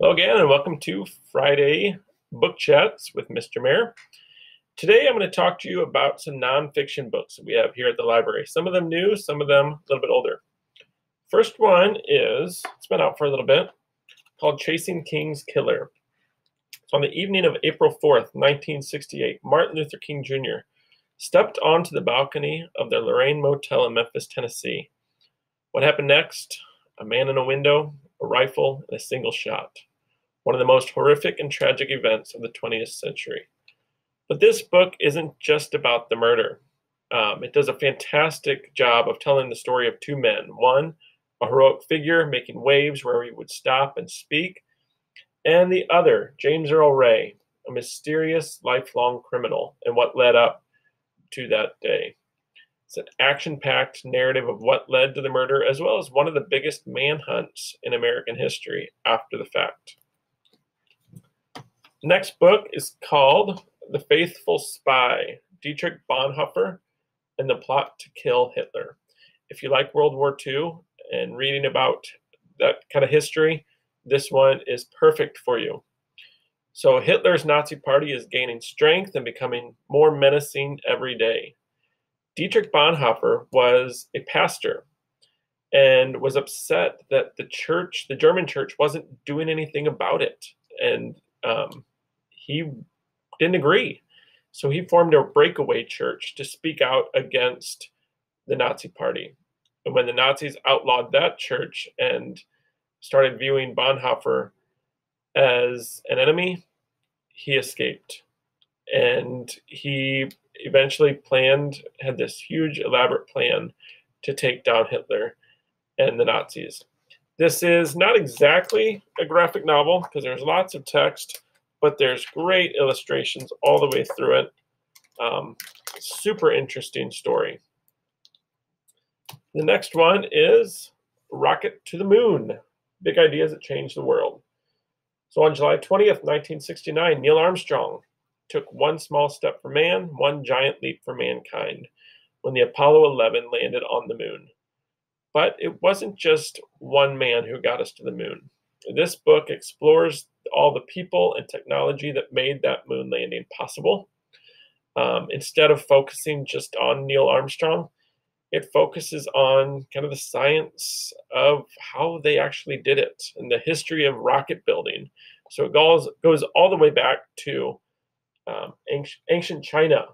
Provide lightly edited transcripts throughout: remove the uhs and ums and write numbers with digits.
Hello again, and welcome to Friday Book Chats with Mr. Mayor. Today I'm going to talk to you about some nonfiction books that we have here at the library. Some of them new, some of them a little bit older. First one is, it's been out for a little bit, called Chasing King's Killer. So on the evening of April 4th, 1968, Martin Luther King Jr. stepped onto the balcony of the Lorraine Motel in Memphis, Tennessee. What happened next? A man in a window, a rifle, and a single shot. One of the most horrific and tragic events of the 20th century. But this book isn't just about the murder. It does a fantastic job of telling the story of two men. One, a heroic figure making waves where he would stop and speak. And the other, James Earl Ray, a mysterious lifelong criminal and what led up to that day. It's an action-packed narrative of what led to the murder, as well as one of the biggest manhunts in American history after the fact. The next book is called The Faithful Spy, Dietrich Bonhoeffer and the Plot to Kill Hitler. If you like World War II and reading about that kind of history, this one is perfect for you. So Hitler's Nazi party is gaining strength and becoming more menacing every day. Dietrich Bonhoeffer was a pastor and was upset that the church, the German church, wasn't doing anything about it. And he didn't agree. So he formed a breakaway church to speak out against the Nazi party. And when the Nazis outlawed that church and started viewing Bonhoeffer as an enemy, he escaped. And he eventually had this huge elaborate plan to take down Hitler and the Nazis. This is not exactly a graphic novel because there's lots of text, but there's great illustrations all the way through it. Super interesting story. The next one is Rocket to the Moon, Big Ideas That Change the World. So on July 20th, 1969, Neil Armstrong took one small step for man, one giant leap for mankind when the Apollo 11 landed on the moon. But it wasn't just one man who got us to the moon. This book explores all the people and technology that made that moon landing possible. Instead of focusing just on Neil Armstrong, it focuses on kind of the science of how they actually did it and the history of rocket building. So it goes all the way back to ancient China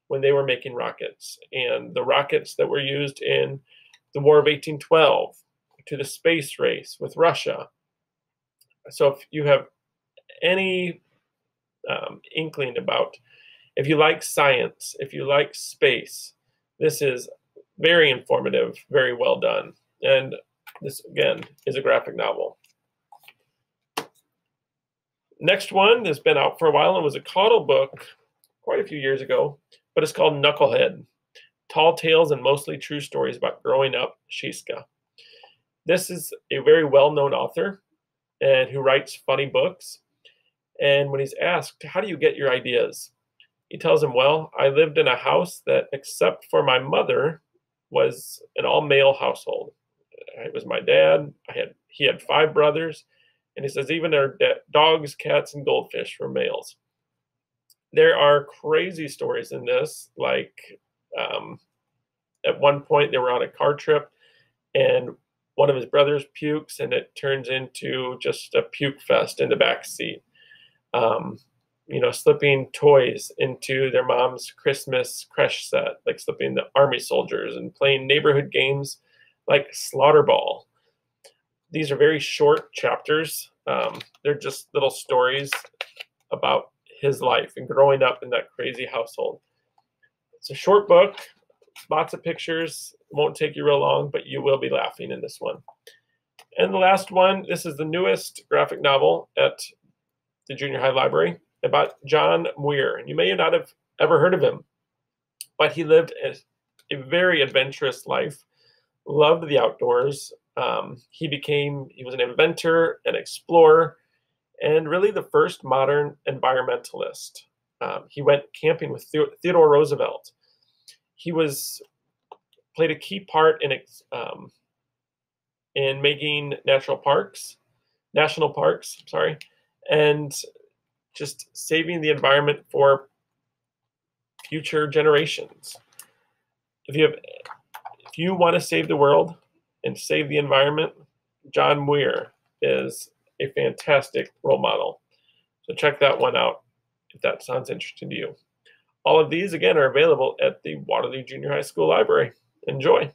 when they were making rockets, and the rockets that were used in the War of 1812, to the space race with Russia. So if you have any inkling about, if you like science, if you like space, this is very informative, very well done. And this, again, is a graphic novel. Next one has been out for a while and was a Caudle book quite a few years ago, but it's called Knucklehead, Tall Tales and Mostly True Stories About Growing Up, Scieszka. This is a very well-known author and who writes funny books. And when he's asked, how do you get your ideas? He tells him, well, I lived in a house that, except for my mother, was an all-male household. It was my dad. He had 5 brothers. And he says even their dogs, cats, and goldfish were males. There are crazy stories in this, like at one point they were on a car trip and one of his brothers pukes and it turns into just a puke fest in the back seat. Slipping toys into their mom's Christmas creche set, like slipping the army soldiers, and playing neighborhood games like Slaughter Ball. These are very short chapters. They're just little stories about his life and growing up in that crazy household. It's a short book, lots of pictures. It won't take you real long, but you will be laughing in this one. And the last one, this is the newest graphic novel at the junior high library about John Muir. And you may not have ever heard of him, but he lived a very adventurous life, loved the outdoors. He was an inventor, an explorer, and really the first modern environmentalist. He went camping with Theodore Roosevelt. He played a key part in making natural parks, national parks, and just saving the environment for future generations. If you want to save the world and save the environment, John Muir is a fantastic role model. So check that one out if that sounds interesting to you. All of these, again, are available at the Waterloo Junior High School Library. Enjoy.